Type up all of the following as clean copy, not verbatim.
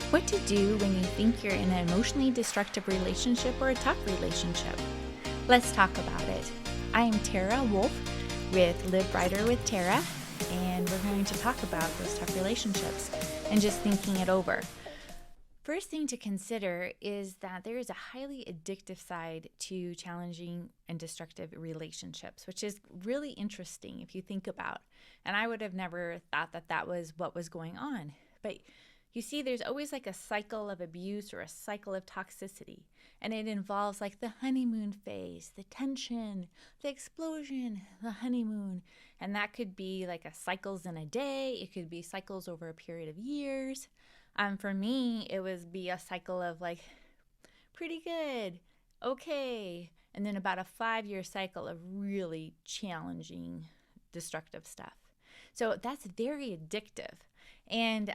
What to do when you think you're in an emotionally destructive relationship or a tough relationship. Let's talk about it. I am Tara Wolf with Live Brighter with Tara, and we're going to talk about those tough relationships and just thinking it over. First thing to consider is that there is a highly addictive side to challenging and destructive relationships, which is really interesting if you think about. And I would have never thought that that was what was going on. But you see, there's always like a cycle of abuse or a cycle of toxicity. And it involves like the honeymoon phase, the tension, the explosion, the honeymoon. And that could be like a cycles in a day. It could be cycles over a period of years. For me, it would be a cycle of like pretty good, okay, and then about a 5-year cycle of really challenging, destructive stuff. So that's very addictive. And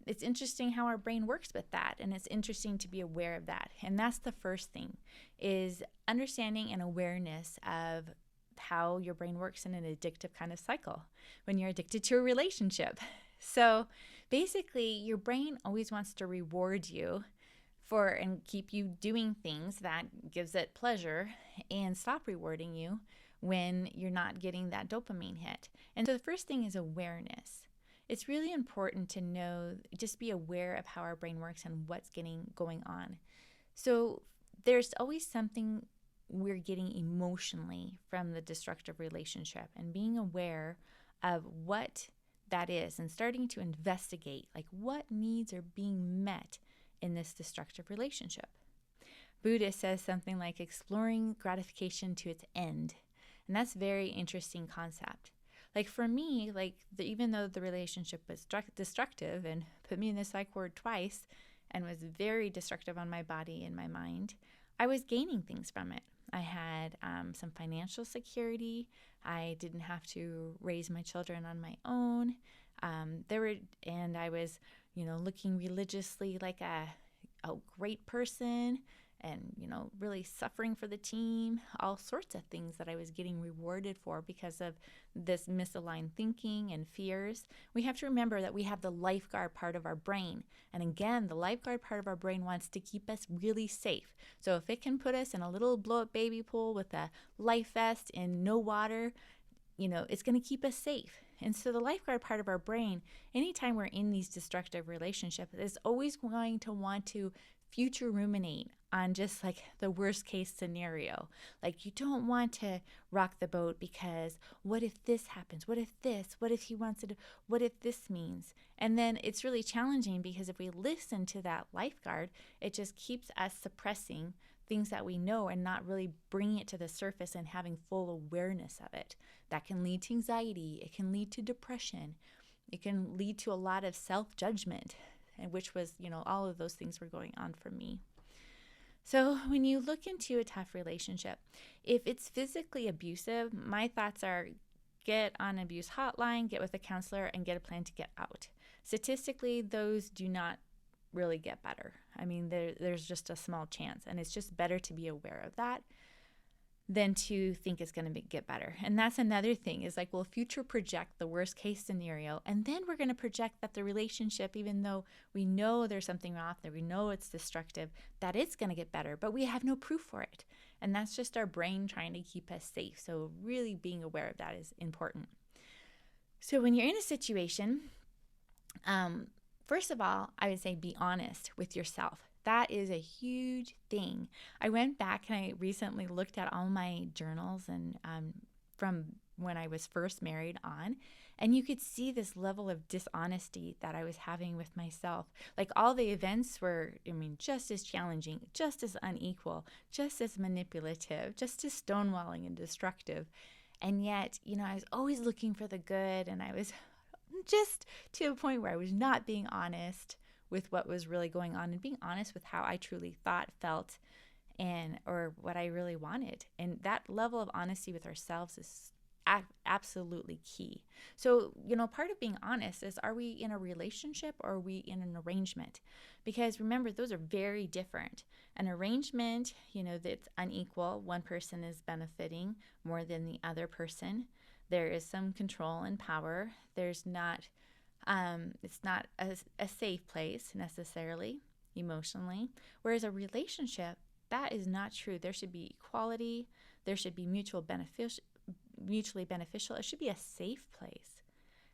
it's interesting how our brain works with that. And it's interesting to be aware of that. And that's the first thing, is understanding and awareness of how your brain works in an addictive kind of cycle when you're addicted to a relationship. So basically, your brain always wants to reward you for and keep you doing things that gives it pleasure and stop rewarding you when you're not getting that dopamine hit. And so the first thing is awareness. It's really important to know, just be aware of how our brain works and what's going on. So there's always something we're getting emotionally from the destructive relationship, and being aware of what that is and starting to investigate like what needs are being met in this destructive relationship. Buddha says something like exploring gratification to its end. And that's a very interesting concept. Like for me, even though the relationship was destructive and put me in the psych ward twice and was very destructive on my body and my mind, I was gaining things from it. I had some financial security. I didn't have to raise my children on my own. And I was, looking religiously like a great person, and really suffering for the team. All sorts of things that I was getting rewarded for because of this misaligned thinking and fears. We have to remember that we have the lifeguard part of our brain. And again, the lifeguard part of our brain wants to keep us really safe. So if it can put us in a little blow-up baby pool with a life vest and no water, it's going to keep us safe. And so the lifeguard part of our brain, anytime we're in these destructive relationships, is always going to want to future ruminate on just like the worst case scenario. Like you don't want to rock the boat because what if this happens? What if this? What if he wants to do? What if this means? And then it's really challenging because if we listen to that lifeguard, it just keeps us suppressing things that we know and not really bringing it to the surface and having full awareness of it. That can lead to anxiety. It can lead to depression. It can lead to a lot of self-judgment, and which was, all of those things were going on for me. So when you look into a tough relationship, if it's physically abusive, my thoughts are get on an abuse hotline, get with a counselor, and get a plan to get out. Statistically, those do not really get better. I mean, there's just a small chance, and it's just better to be aware of that than to think it's going to get better. And that's another thing, is like we'll future project the worst case scenario, and then we're going to project that the relationship, even though we know there's something off there, we know it's destructive, that it's going to get better, but we have no proof for it. And that's just our brain trying to keep us safe. So really being aware of that is important. So when you're in a situation, first of all, I would say be honest with yourself. That is a huge thing. I went back and I recently looked at all my journals and from when I was first married on, and you could see this level of dishonesty that I was having with myself. Like all the events were, just as challenging, just as unequal, just as manipulative, just as stonewalling and destructive. And yet, I was always looking for the good, and I was just to a point where I was not being honest with what was really going on and being honest with how I truly thought, felt, or what I really wanted. And that level of honesty with ourselves is absolutely key. So, part of being honest is, are we in a relationship or are we in an arrangement? Because remember, those are very different. An arrangement, that's unequal. One person is benefiting more than the other person. There is some control and power. There's not It's not a safe place necessarily emotionally. Whereas a relationship, that is not true. There should be equality. There should be mutually beneficial. It should be a safe place.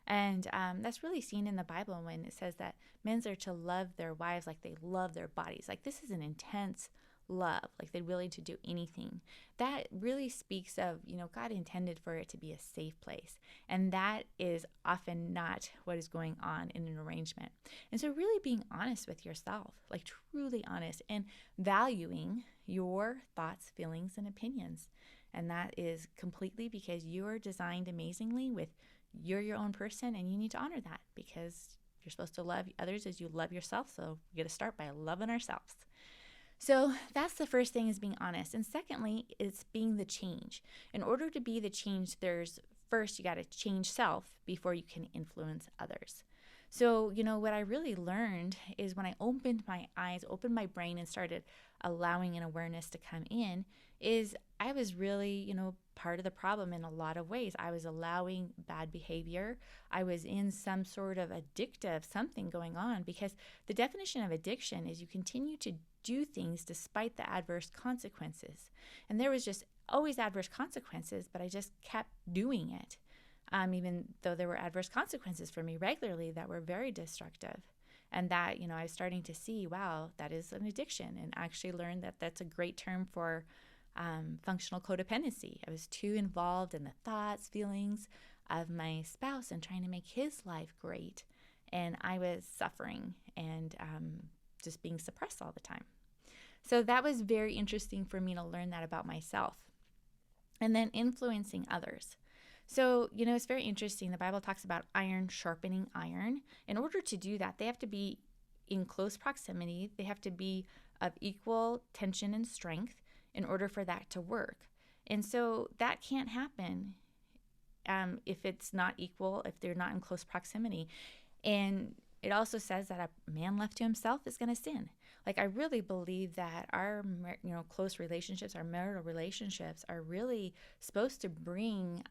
And that's really seen in the Bible when it says that men are to love their wives like they love their bodies. Like this is an intense love, like they're willing to do anything. That really speaks of, God intended for it to be a safe place. And that is often not what is going on in an arrangement. And so really being honest with yourself, like truly honest, and valuing your thoughts, feelings, and opinions. And that is completely because you are designed amazingly you're your own person, and you need to honor that because you're supposed to love others as you love yourself. So we got to start by loving ourselves. So that's the first thing, is being honest. And secondly, it's being the change. In order to be the change, first you got to change self before you can influence others. So, what I really learned is when I opened my eyes, opened my brain, and started allowing an awareness to come in, is I was really, part of the problem in a lot of ways. I was allowing bad behavior. I was in some sort of addictive something going on, because the definition of addiction is you continue to do things despite the adverse consequences. And there was just always adverse consequences, but I just kept doing it. Even though there were adverse consequences for me regularly that were very destructive. And that, I was starting to see, wow, that is an addiction, and actually learned that that's a great term for functional codependency. I was too involved in the thoughts, feelings of my spouse and trying to make his life great. And I was suffering and just being suppressed all the time. So that was very interesting for me to learn that about myself. And then influencing others. So, it's very interesting. The Bible talks about iron sharpening iron. In order to do that, they have to be in close proximity. They have to be of equal tension and strength in order for that to work. And so that can't happen if it's not equal, if they're not in close proximity. And it also says that a man left to himself is going to sin. Like, I really believe that our, close relationships, our marital relationships are really supposed to bring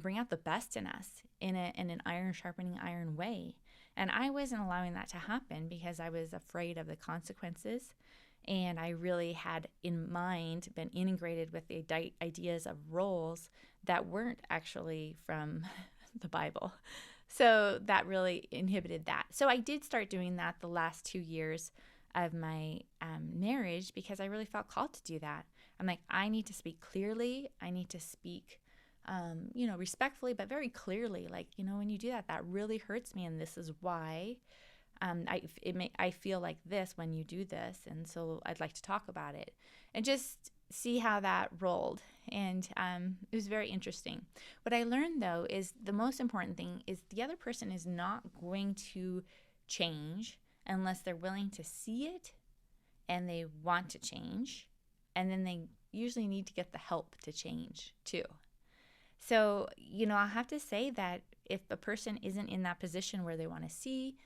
bring out the best in us in an iron sharpening iron way. And I wasn't allowing that to happen because I was afraid of the consequences. And I really had in mind been integrated with the ideas of roles that weren't actually from the Bible. So that really inhibited that. So I did start doing that the last 2 years of my marriage because I really felt called to do that. I'm like, I need to speak clearly. I need to speak, respectfully, but very clearly. Like, when you do that, that really hurts me. And this is why I feel like this when you do this. And so I'd like to talk about it and just see how that rolled. And it was very interesting. What I learned, though, is the most important thing is the other person is not going to change unless they're willing to see it and they want to change. And then they usually need to get the help to change too. So, I'll have to say that if a person isn't in that position where they want to see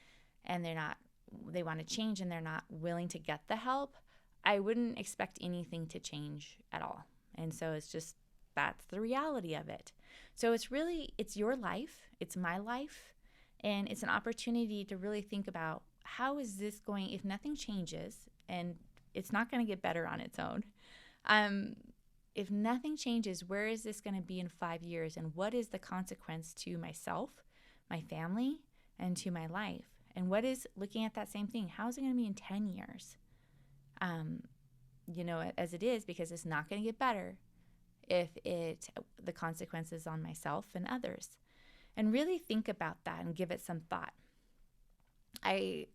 and they want to change and they're not willing to get the help, I wouldn't expect anything to change at all. And so that's the reality of it. So it's your life, it's my life, and it's an opportunity to really think about how is this going, if nothing changes, and it's not going to get better on its own. If nothing changes, where is this going to be in 5 years? And what is the consequence to myself, my family, and to my life? And what is, looking at that same thing, how is it going to be in 10 years? As it is, because it's not going to get better if the consequences on myself and others. And really think about that and give it some thought. I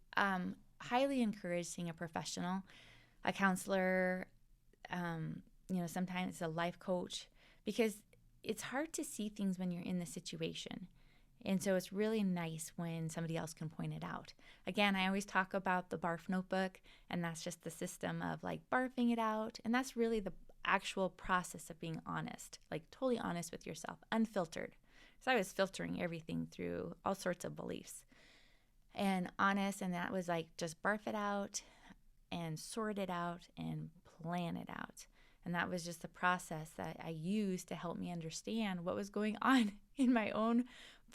highly encourage seeing a professional, a counselor, sometimes a life coach, because it's hard to see things when you're in the situation. And so it's really nice when somebody else can point it out. Again, I always talk about the Barf Notebook, and that's just the system of like barfing it out. And that's really the actual process of being honest, like totally honest with yourself, unfiltered. So I was filtering everything through all sorts of beliefs and honest. And that was like just barf it out and sort it out and plan it out. And that was just the process that I used to help me understand what was going on in my own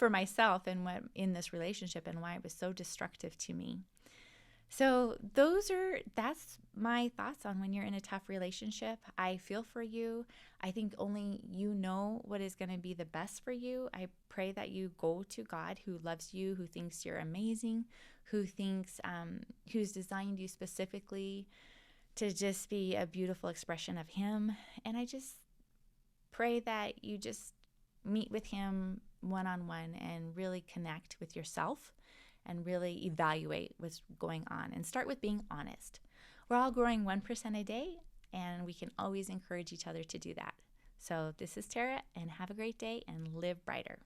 for myself and what in this relationship and why it was so destructive to me. So that's my thoughts on when you're in a tough relationship. I feel for you. I think only you know what is going to be the best for you. I pray that you go to God, who loves you, who thinks you're amazing, who's designed you specifically to just be a beautiful expression of him. And I just pray that you just meet with him one-on-one and really connect with yourself and really evaluate what's going on and start with being honest. We're all growing 1% a day, and we can always encourage each other to do that. So this is Tara, and have a great day and live brighter.